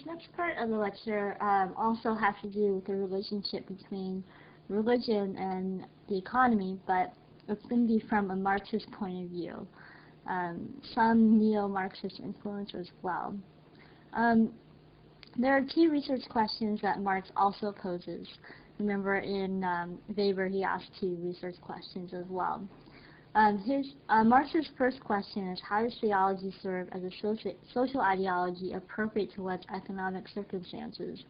next part of the lecture also has to do with the relationship between religion and the economy, but it's going to be from a Marxist point of view. Some neo-Marxist influence as well. There are two research questions that Marx also poses. Remember in Weber he asked two research questions as well. Marx's first question is, how does theology serve as a social ideology appropriate to one's economic circumstances?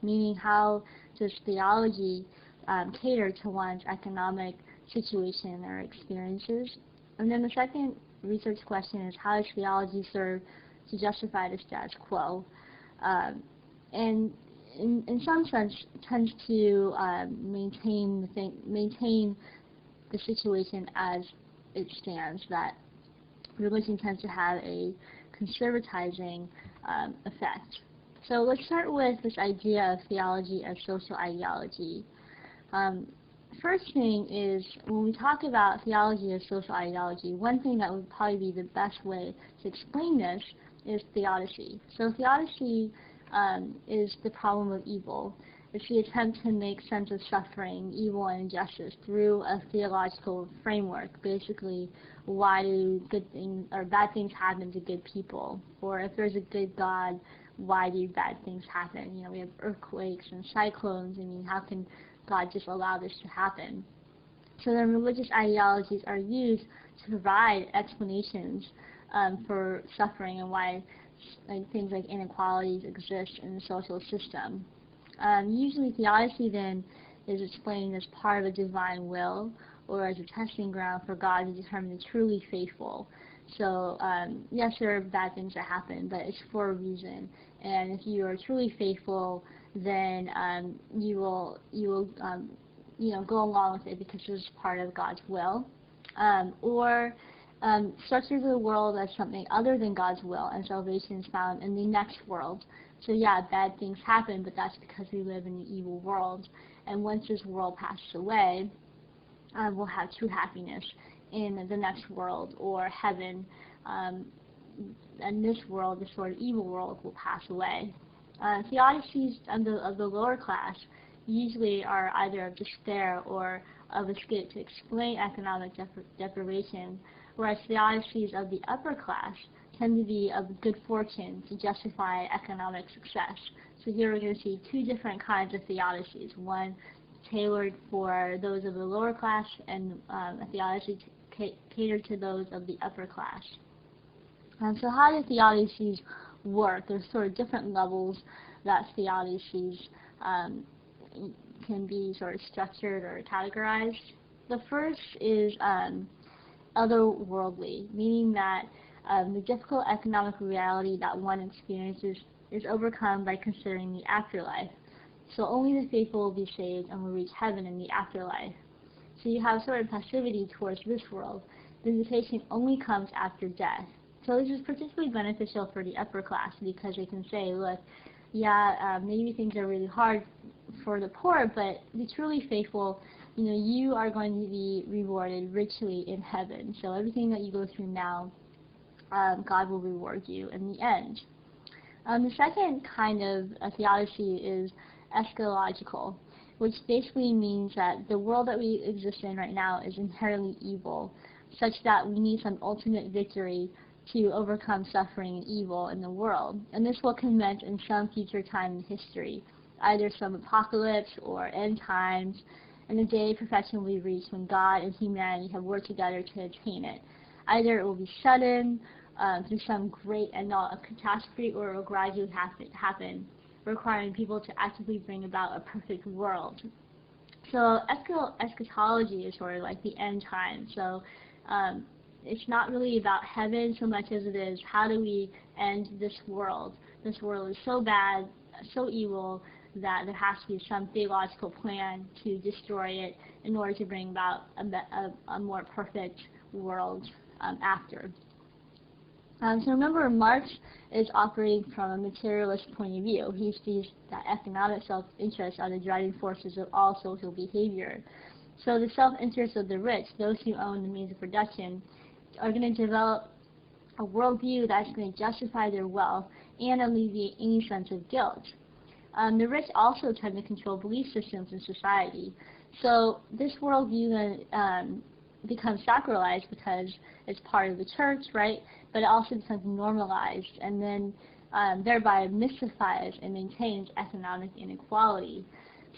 Meaning, how does theology cater to one's economic situation or experiences? And then the second research question is, how does theology serve to justify the status quo? And in some sense tends to maintain the situation as it stands, that religion tends to have a conservatizing effect. So let's start with this idea of theology as social ideology. First thing is, when we talk about theology as social ideology, one thing that would probably be the best way to explain this is theodicy. So theodicy is the problem of evil. It's the attempt to make sense of suffering, evil, and injustice through a theological framework. Basically, why do good things or bad things happen to good people? Or if there's a good God, why do bad things happen? You know, we have earthquakes and cyclones. I mean, how can God just allow this to happen? So then religious ideologies are used to provide explanations for suffering and why things like inequalities exist in the social system. Usually theodicy then is explained as part of a divine will or as a testing ground for God to determine the truly faithful. So yes, there are bad things that happen, but it's for a reason. And if you are truly faithful, then you will go along with it because this is part of God's will. Or structures of the world as something other than God's will, and salvation is found in the next world. So yeah, bad things happen, but that's because we live in an evil world. And once this world passes away, we'll have true happiness in the next world, or heaven. And this world, this sort of evil world, will pass away. Theodicies of the lower class usually are either of despair or of escape to explain economic deprivation, whereas theodicies of the upper class tend to be of good fortune to justify economic success. So here we're going to see two different kinds of theodicies, one tailored for those of the lower class and a theodicy catered to those of the upper class. So how do theodicies work? There's sort of different levels that theodicies can be sort of structured or categorized. The first is otherworldly, meaning that the difficult economic reality that one experiences is overcome by considering the afterlife. So only the faithful will be saved and will reach heaven in the afterlife. So you have sort of passivity towards this world. Visitation only comes after death. So this is particularly beneficial for the upper class because they can say, look, yeah, maybe things are really hard for the poor, but the truly faithful, you are going to be rewarded richly in heaven. So everything that you go through now, God will reward you in the end. The second kind of theodicy is eschatological, which basically means that the world that we exist in right now is inherently evil, such that we need some ultimate victory to overcome suffering and evil in the world. And this will commence in some future time in history, either some apocalypse or end times, and the day of perfection will be reached when God and humanity have worked together to attain it. Either it will be sudden, through some great and not a catastrophe, or it will gradually happen, requiring people to actively bring about a perfect world. So eschatology is sort of like the end time. So it's not really about heaven so much as it is how do we end this world. This world is so bad, so evil, that there has to be some theological plan to destroy it in order to bring about a more perfect world after. So remember, Marx is operating from a materialist point of view. He sees that economic self-interest are the driving forces of all social behavior. So the self-interest of the rich, those who own the means of production, are going to develop a worldview that's going to justify their wealth and alleviate any sense of guilt. The rich also tend to control belief systems in society. So this worldview then becomes sacralized because it's part of the church, right? But it also becomes normalized and then thereby mystifies and maintains economic inequality.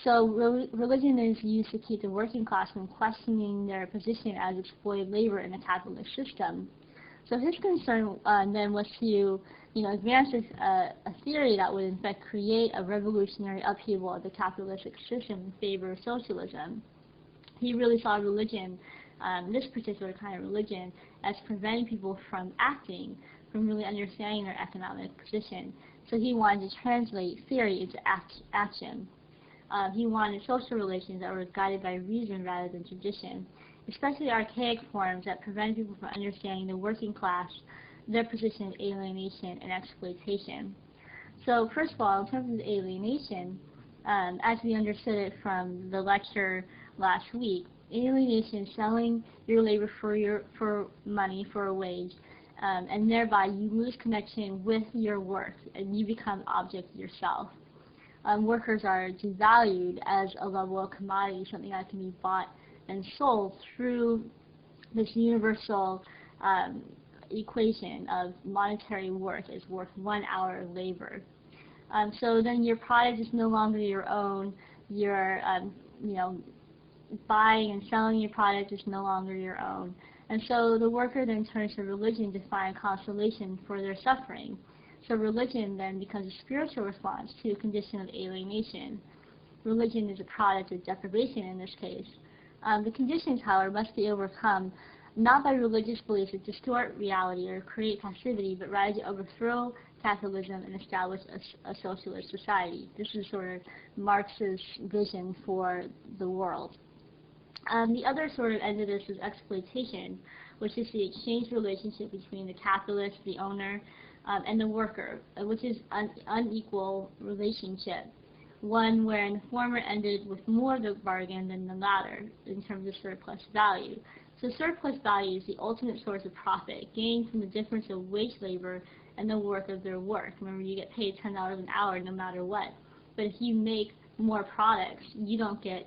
So religion is used to keep the working class from questioning their position as exploited labor in a capitalist system. So his concern then was to advance a theory that would in fact create a revolutionary upheaval of the capitalistic system in favor of socialism. He really saw religion, this particular kind of religion, as preventing people from acting, from really understanding their economic position. So he wanted to translate theory into action. He wanted social relations that were guided by reason rather than tradition, especially archaic forms that prevent people from understanding the working class, their position of alienation and exploitation. So first of all, in terms of alienation, as we understood it from the lecture last week, alienation is selling your labor for money, for a wage, and thereby you lose connection with your work and you become object yourself. Workers are devalued as a level of commodity, something that can be bought and sold through this universal equation of monetary worth is worth 1 hour of labor. So then your product is no longer your own. Your buying and selling your product is no longer your own. And so the worker then turns to religion to find consolation for their suffering. So religion then becomes a spiritual response to a condition of alienation. Religion is a product of deprivation in this case. The conditions, however, must be overcome not by religious beliefs that distort reality or create passivity, but rather to overthrow capitalism and establish a socialist society. This is sort of Marx's vision for the world. The other sort of end of this is exploitation, which is the exchange relationship between the capitalist, the owner, and the worker, which is an unequal relationship, one wherein the former ended with more of the bargain than the latter in terms of surplus value. So surplus value is the ultimate source of profit, gained from the difference of wage labor and the worth of their work. Remember, you get paid $10 an hour no matter what. But if you make more products, you don't get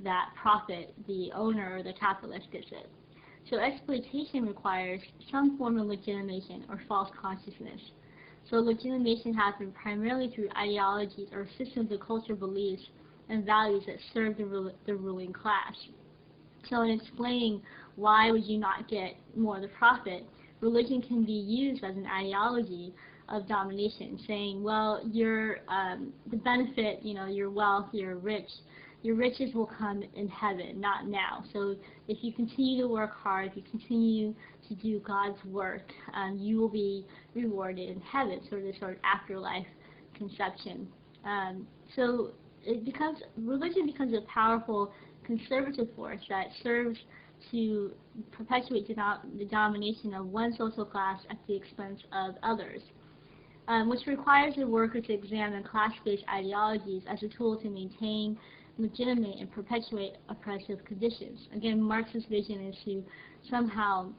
that profit. The owner or the capitalist gets it. So exploitation requires some form of legitimation or false consciousness. So legitimation happens primarily through ideologies or systems of cultural beliefs and values that serve the ruling class. So in explaining why would you not get more of the profit, religion can be used as an ideology of domination, saying, well, the benefit, your wealth, your riches will come in heaven, not now. So if you continue to work hard, if you continue to do God's work, you will be rewarded in heaven, sort of afterlife conception. So religion becomes a powerful conservative force that serves to perpetuate the domination of one social class at the expense of others, which requires the worker to examine class-based ideologies as a tool to maintain, legitimate, and perpetuate oppressive conditions. Again, Marx's vision is to somehow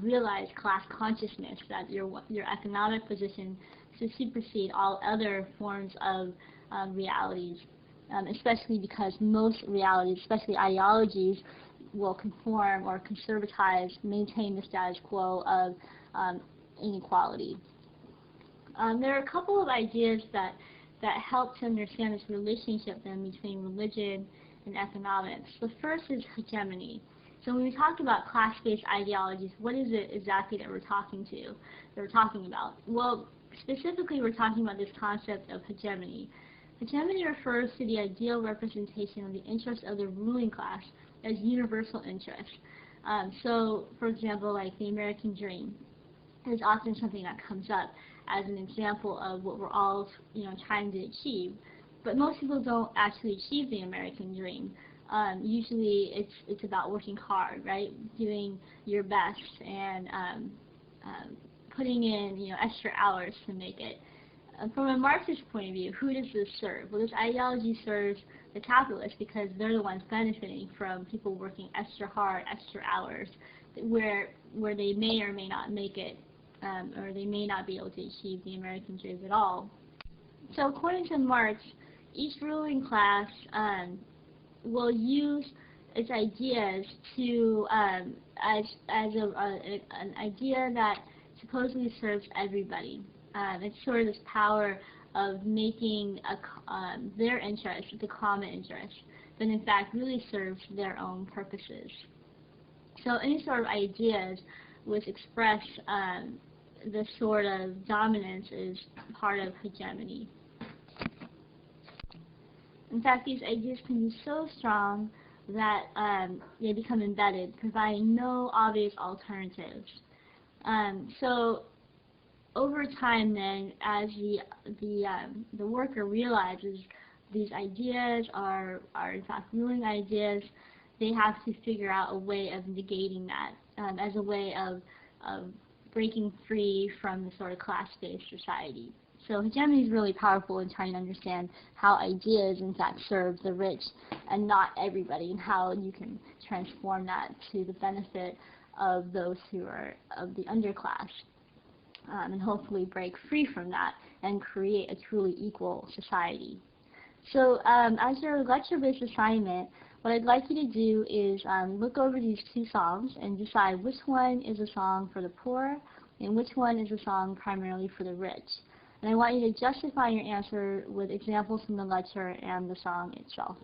realize class consciousness, that your economic position should supersede all other forms of realities, especially because most realities, especially ideologies, will conform or conservatize, maintain the status quo of inequality. There are a couple of ideas that help to understand this relationship then between religion and economics. The first is hegemony. So when we talk about class-based ideologies, what is it exactly that we're talking about? Well, specifically we're talking about this concept of hegemony. Hegemony refers to the ideal representation of the interests of the ruling class as universal interests. So, for example, like the American dream is often something that comes up as an example of what we're all, trying to achieve. But most people don't actually achieve the American dream. Usually, it's about working hard, right? Doing your best and putting in, extra hours to make it. From a Marxist point of view, who does this serve? Well, this ideology serves the capitalists because they're the ones benefiting from people working extra hard, extra hours, where they may or may not make it or they may not be able to achieve the American dream at all. So according to Marx, each ruling class will use its ideas to as an idea that supposedly serves everybody. It's sort of this power of making their interest the common interest, but in fact really serves their own purposes. So any sort of ideas which express this sort of dominance is part of hegemony. In fact, these ideas can be so strong that they become embedded, providing no obvious alternatives. So over time then, as the worker realizes these ideas are in fact ruling ideas, they have to figure out a way of negating that as a way of breaking free from the sort of class-based society. So hegemony is really powerful in trying to understand how ideas in fact serve the rich and not everybody, and how you can transform that to the benefit of those who are of the underclass, and hopefully break free from that and create a truly equal society. So as your lecture-based assignment, what I'd like you to do is look over these two songs and decide which one is a song for the poor and which one is a song primarily for the rich. And I want you to justify your answer with examples from the lecture and the song itself.